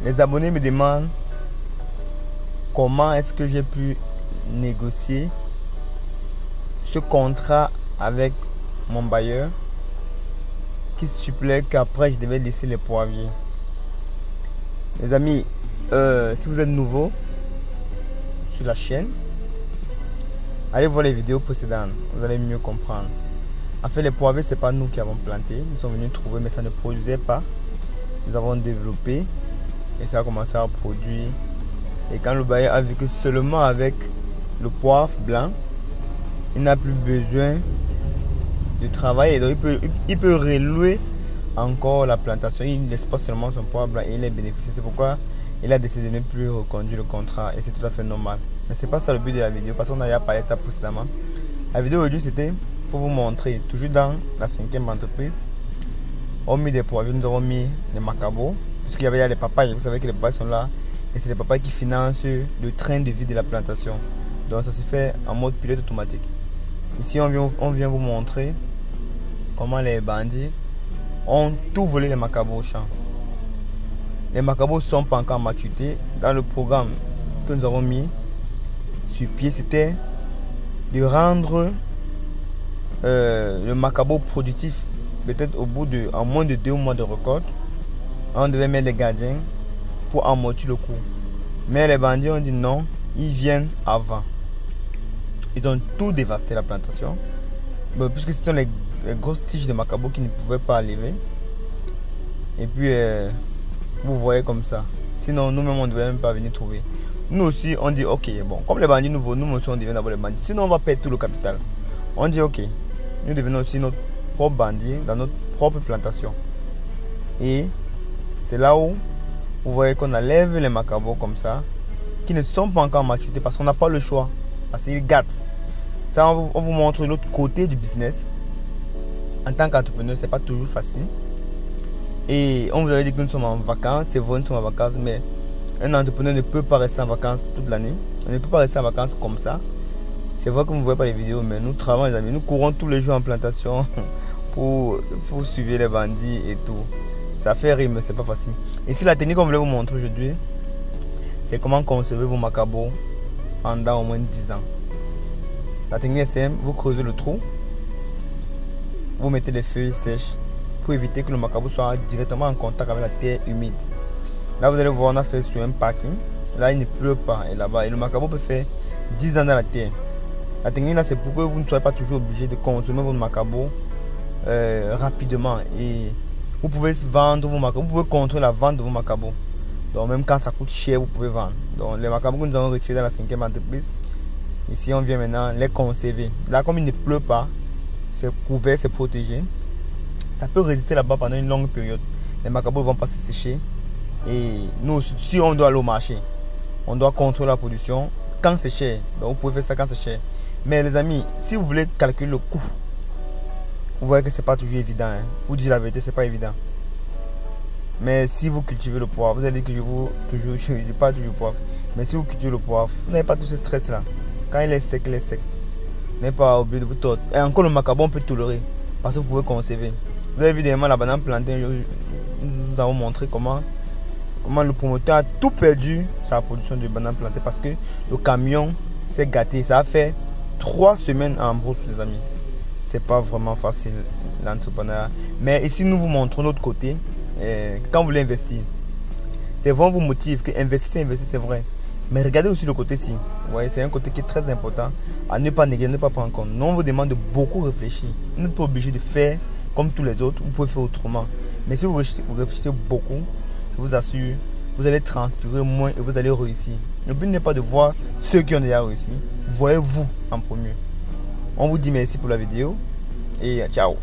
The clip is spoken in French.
Les abonnés me demandent comment est-ce que j'ai pu négocier ce contrat avec mon bailleur qui stipulait qu'après je devais laisser les poivriers. Les amis, si vous êtes nouveau sur la chaîne, allez voir les vidéos précédentes, vous allez mieux comprendre. En fait, les poivriers, c'est pas nous qui avons planté, nous sommes venus trouver, mais ça ne produisait pas. Nous avons développé et ça a commencé à produire. Et quand le bailleur a vu que seulement avec le poivre blanc, il n'a plus besoin de travailler, donc il peut relouer encore la plantation. Il ne laisse pas seulement son poivre blanc et il est bénéficié. C'est pourquoi il a décidé de ne plus reconduire le contrat et c'est tout à fait normal. Mais c'est pas ça le but de la vidéo parce qu'on a déjà parlé de ça précédemment. La vidéo aujourd'hui c'était pour vous montrer, toujours dans la 5e entreprise, on a mis des poivriers, nous avons mis des macabots, puisqu'il y avait les papayes, vous savez que les papayes sont là et c'est les papayes qui financent le train de vie de la plantation. Donc ça se fait en mode pilote automatique. Ici on vient vous montrer comment les bandits ont tout volé les macabots au champ. Les macabots sont pas encore en maturité. Dans le programme que nous avons mis sur pied, c'était de rendre le macabo productif peut-être en moins de 2 mois de récolte. On devait mettre les gardiens pour amortir le coût. Mais les bandits ont dit non, ils viennent avant. Ils ont tout dévasté la plantation. Bon, puisque ce sont les grosses tiges de macabo qui ne pouvaient pas lever. Et puis vous voyez comme ça. Sinon nous-mêmes on ne devait même pas venir trouver. Nous aussi on dit ok, bon, comme les bandits nouveaux, nous aussi on devient d'abord les bandits. Sinon on va perdre tout le capital. On dit ok, nous devenons aussi notre propre bandit dans notre propre plantation. Et c'est là où vous voyez qu'on enlève les macabots comme ça, qui ne sont pas encore en maturité parce qu'on n'a pas le choix, parce qu'ils gâtent. Ça on vous montre l'autre côté du business. En tant qu'entrepreneur, c'est pas toujours facile. Et on vous avait dit que nous sommes en vacances, c'est vrai, nous sommes en vacances, mais un entrepreneur ne peut pas rester en vacances toute l'année. On ne peut pas rester en vacances comme ça. C'est vrai que vous ne voyez pas les vidéos, mais nous travaillons, les amis. Nous courons tous les jours en plantation pour suivre les bandits et tout. Ça fait rire, mais c'est pas facile. Ici, la technique qu'on voulait vous montrer aujourd'hui, c'est comment conserver vos macabots pendant au moins 10 ans. La technique est simple, vous creusez le trou, vous mettez les feuilles sèches pour éviter que le macabo soit directement en contact avec la terre humide. Là, vous allez voir, on a fait sur un parking. Là, il ne pleut pas. Et là-bas, et le macabo peut faire 10 ans dans la terre. La technique là, c'est pour que vous ne soyez pas toujours obligé de consommer votre macabo rapidement. Et vous pouvez vendre vos macabos, vous pouvez contrôler la vente de vos macabos. Donc même quand ça coûte cher, vous pouvez vendre. Donc les macabos que nous avons retirés dans la 5e entreprise, ici on vient maintenant les conserver. Là, comme il ne pleut pas, c'est couvert, c'est protégé. Ça peut résister là-bas pendant une longue période. Les macabos ne vont pas se sécher. Et nous, si on doit aller au marché, on doit contrôler la production quand c'est cher. Donc vous pouvez faire ça quand c'est cher. Mais les amis, si vous voulez calculer le coût, vous voyez que c'est pas toujours évident. Hein. Pour dire la vérité, c'est pas évident. Mais si vous cultivez le poivre, vous allez dire que je dis pas toujours poivre. Mais si vous cultivez le poivre, vous n'avez pas tout ce stress là. Quand il est sec, il est sec. Vous n'avez pas oublié de vous tordre. Et encore le macabo, on peut tolérer. Parce que vous pouvez conserver. Vous avez évidemment la banane plantée. Nous avons montré comment le promoteur a tout perdu sa production de bananes plantées parce que le camion s'est gâté. Ça a fait 3 semaines en brousse, les amis. C'est pas vraiment facile l'entrepreneuriat. Mais ici, nous vous montrons l'autre côté. Quand vous voulez investir, c'est vraiment vous motive que investir, c'est vrai. Mais regardez aussi le côté-ci. Vous voyez, c'est un côté qui est très important à ne pas négliger, ne pas prendre en compte. Nous, on vous demande de beaucoup réfléchir. Vous n'êtes pas obligé de faire comme tous les autres. Vous pouvez faire autrement. Mais si vous réfléchissez beaucoup, je vous assure, vous allez transpirer moins et vous allez réussir. Le but n'est pas de voir ceux qui ont déjà réussi. Voyez-vous en premier. On vous dit merci pour la vidéo et ciao.